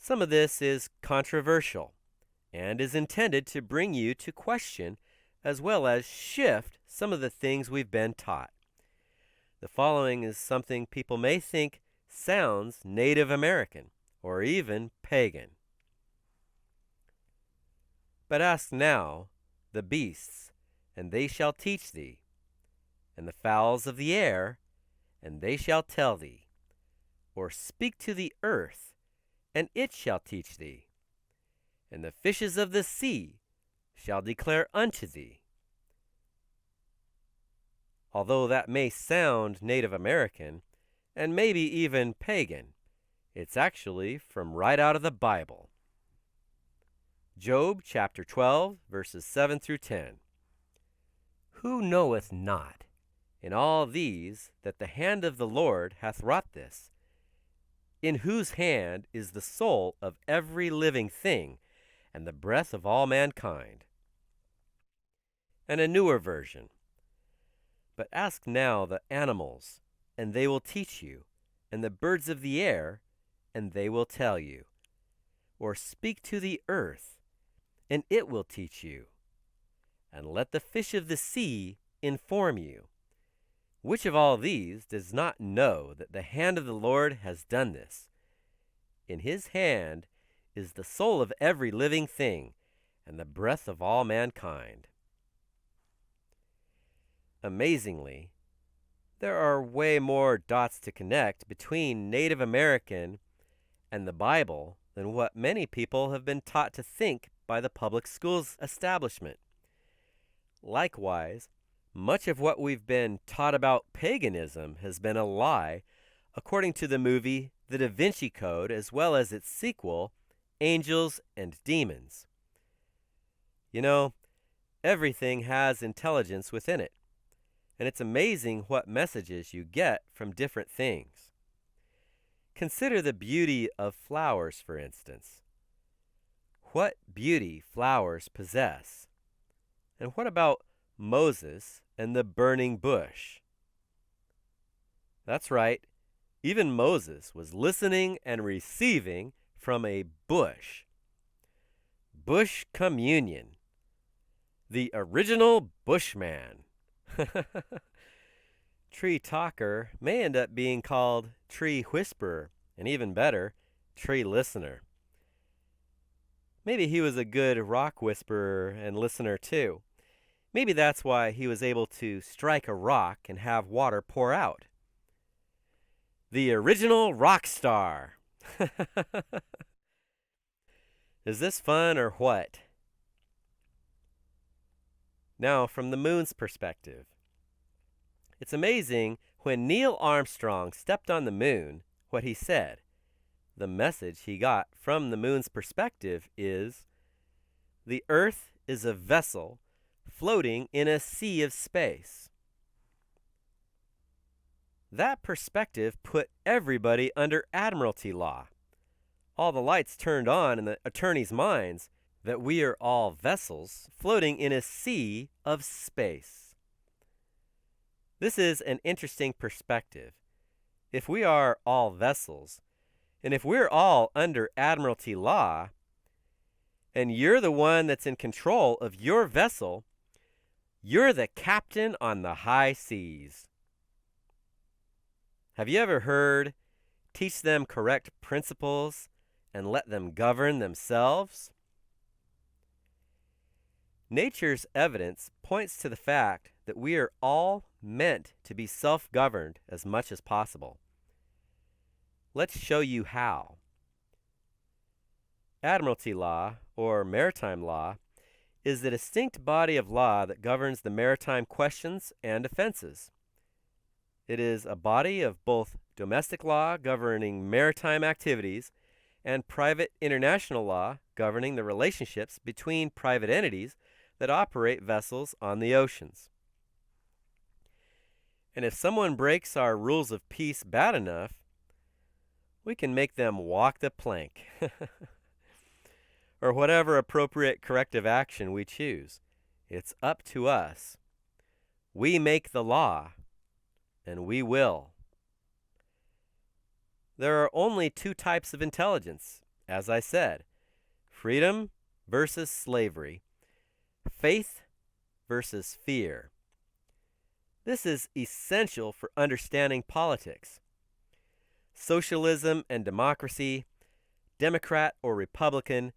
Some of this is controversial and is intended to bring you to question as well as shift some of the things we've been taught. The following is something people may think sounds Native American or even pagan. But ask now the beasts, and they shall teach thee, and the fowls of the air, and they shall tell thee, or speak to the earth, and it shall teach thee, and the fishes of the sea shall declare unto thee. Although that may sound Native American, and maybe even pagan, it's actually from right out of the Bible. Job chapter 12, verses 7 through 10. Who knoweth not in all these that the hand of the Lord hath wrought this? In whose hand is the soul of every living thing, and the breath of all mankind? And a newer version. But ask now the animals, and they will teach you, and the birds of the air, and they will tell you. Or speak to the earth, and it will teach you. And let the fish of the sea inform you. Which of all these does not know that the hand of the Lord has done this? In his hand is the soul of every living thing, and the breath of all mankind. Amazingly, there are way more dots to connect between Native American and the Bible than what many people have been taught to think by the public schools establishment. Likewise, much of what we've been taught about paganism has been a lie, according to the movie The Da Vinci Code, as well as its sequel, Angels and Demons. You know, everything has intelligence within it, and it's amazing what messages you get from different things. Consider the beauty of flowers, for instance. What beauty flowers possess. And what about Moses and the burning bush? That's right, even Moses was listening and receiving from a bush. Bush communion. The original Bushman. Tree talker may end up being called tree whisperer, and even better, tree listener. Maybe he was a good rock whisperer and listener too. Maybe that's why he was able to strike a rock and have water pour out. The original rock star. Is this fun or what? Now, from the moon's perspective. It's amazing when Neil Armstrong stepped on the moon, what he said. The message he got from the moon's perspective is, the earth is a vessel floating in a sea of space. That perspective put everybody under admiralty law. All the lights turned on in the attorneys' minds that we are all vessels floating in a sea of space. This is an interesting perspective. If we are all vessels, and if we're all under admiralty law, and you're the one that's in control of your vessel, you're the captain on the high seas. Have you ever heard, teach them correct principles and let them govern themselves? Nature's evidence points to the fact that we are all meant to be self-governed as much as possible. Let's show you how. Admiralty law, or maritime law, is the distinct body of law that governs the maritime questions and offenses. It is a body of both domestic law governing maritime activities and private international law governing the relationships between private entities that operate vessels on the oceans. And if someone breaks our rules of peace bad enough, we can make them walk the plank. Or whatever appropriate corrective action we choose. It's up to us. We make the law, and we will. There are only two types of intelligence, as I said, freedom versus slavery, faith versus fear. This is essential for understanding politics. Socialism and democracy, Democrat or Republican,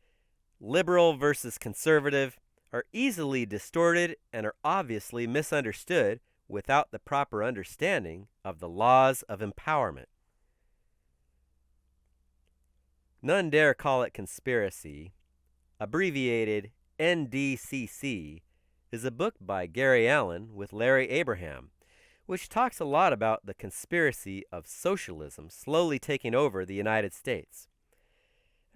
liberal versus conservative, are easily distorted and are obviously misunderstood without the proper understanding of the laws of empowerment. None dare call it conspiracy. Abbreviated NDCC is a book by Gary Allen with Larry Abraham, which talks a lot about the conspiracy of socialism slowly taking over the United States.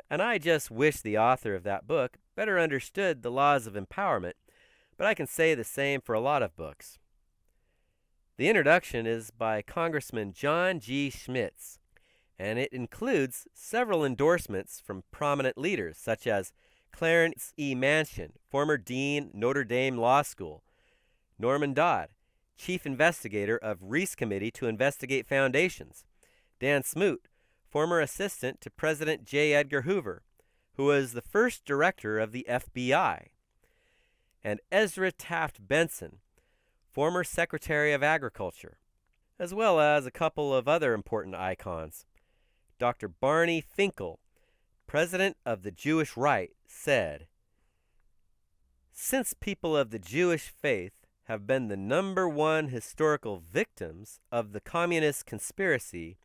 And I just wish the author of that book better understood the laws of empowerment, but I can say the same for a lot of books. The introduction is by Congressman John G. Schmitz, and it includes several endorsements from prominent leaders such as Clarence E. Mansion, former Dean, Notre Dame Law School; Norman Dodd, Chief Investigator of Reese Committee to Investigate Foundations; Dan Smoot, former assistant to President J. Edgar Hoover, who was the first director of the FBI; and Ezra Taft Benson, former Secretary of Agriculture, as well as a couple of other important icons. Dr. Barney Finkel, president of the Jewish Right, said, "Since people of the Jewish faith have been the #1 historical victims of the communist conspiracy,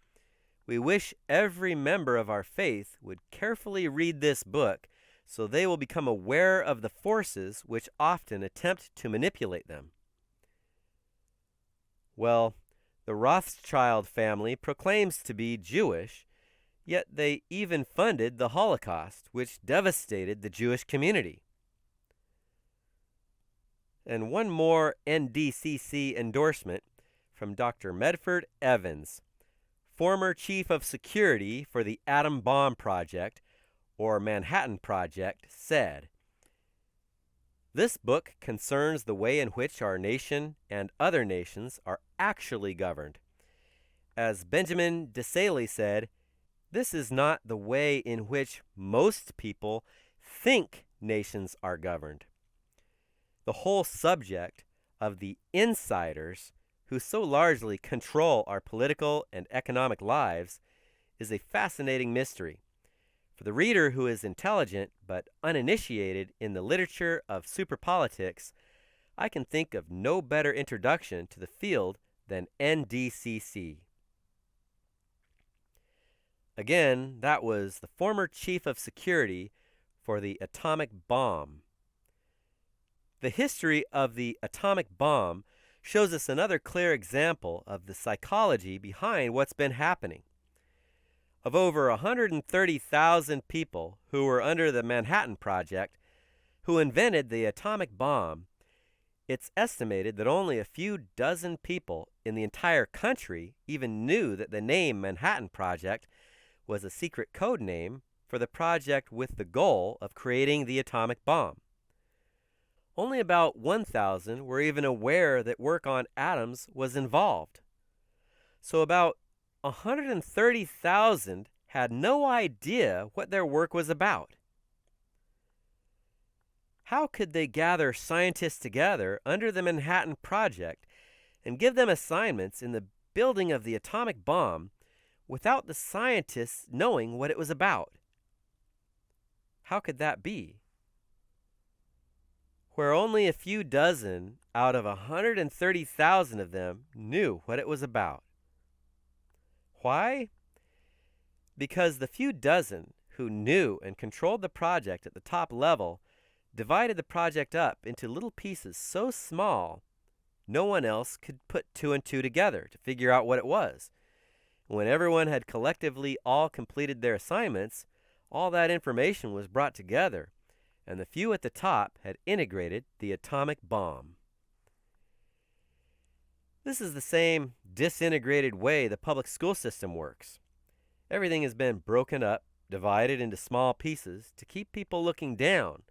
we wish every member of our faith would carefully read this book so they will become aware of the forces which often attempt to manipulate them." Well, the Rothschild family proclaims to be Jewish, yet they even funded the Holocaust, which devastated the Jewish community. And one more NDCC endorsement from Dr. Medford Evans, former Chief of Security for the Atom Bomb Project, or Manhattan Project, said, "This book concerns the way in which our nation and other nations are actually governed. As Benjamin Disraeli said, this is not the way in which most people think nations are governed. The whole subject of the insiders who so largely control our political and economic lives is a fascinating mystery. For the reader who is intelligent but uninitiated in the literature of superpolitics, I can think of no better introduction to the field than NDCC." Again, that was the former Chief of Security for the atomic bomb. The history of the atomic bomb shows us another clear example of the psychology behind what's been happening. Of over 130,000 people who were under the Manhattan Project, who invented the atomic bomb, it's estimated that only a few dozen people in the entire country even knew that the name Manhattan Project was a secret code name for the project with the goal of creating the atomic bomb. Only about 1,000 were even aware that work on atoms was involved. So about 130,000 had no idea what their work was about. How could they gather scientists together under the Manhattan Project and give them assignments in the building of the atomic bomb without the scientists knowing what it was about? How could that be? Where only a few dozen out of 130,000 of them knew what it was about. Why? Because the few dozen who knew and controlled the project at the top level divided the project up into little pieces so small no one else could put two and two together to figure out what it was. When everyone had collectively all completed their assignments, all that information was brought together, and the few at the top had integrated the atomic bomb. This is the same disintegrated way the public school system works. Everything has been broken up, divided into small pieces to keep people looking down,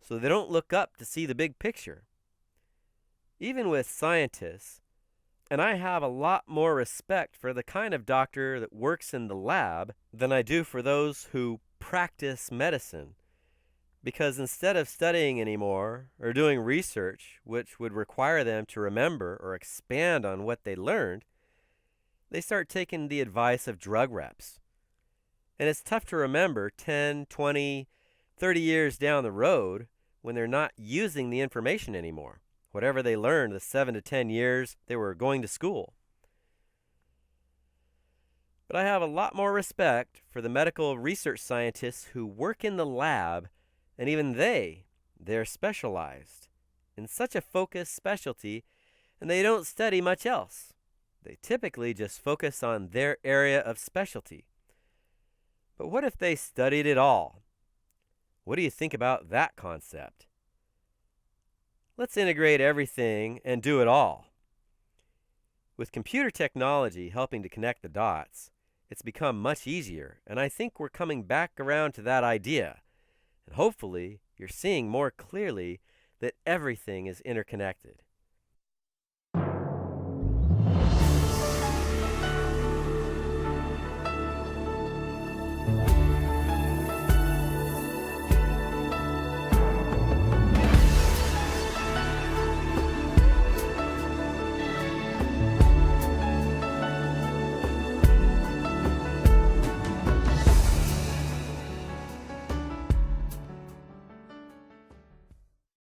so they don't look up to see the big picture. Even with scientists, and I have a lot more respect for the kind of doctor that works in the lab than I do for those who practice medicine, because instead of studying anymore or doing research which would require them to remember or expand on what they learned, they start taking the advice of drug reps. And it's tough to remember 10, 20, 30 years down the road when they're not using the information anymore, whatever they learned the 7 to 10 years they were going to school. But I have a lot more respect for the medical research scientists who work in the lab, and even they're specialized in such a focused specialty, and they don't study much else. They typically just focus on their area of specialty. But what if they studied it all? What do you think about that concept? Let's integrate everything and do it all. With computer technology helping to connect the dots, it's become much easier, and I think we're coming back around to that idea. And hopefully, you're seeing more clearly that everything is interconnected.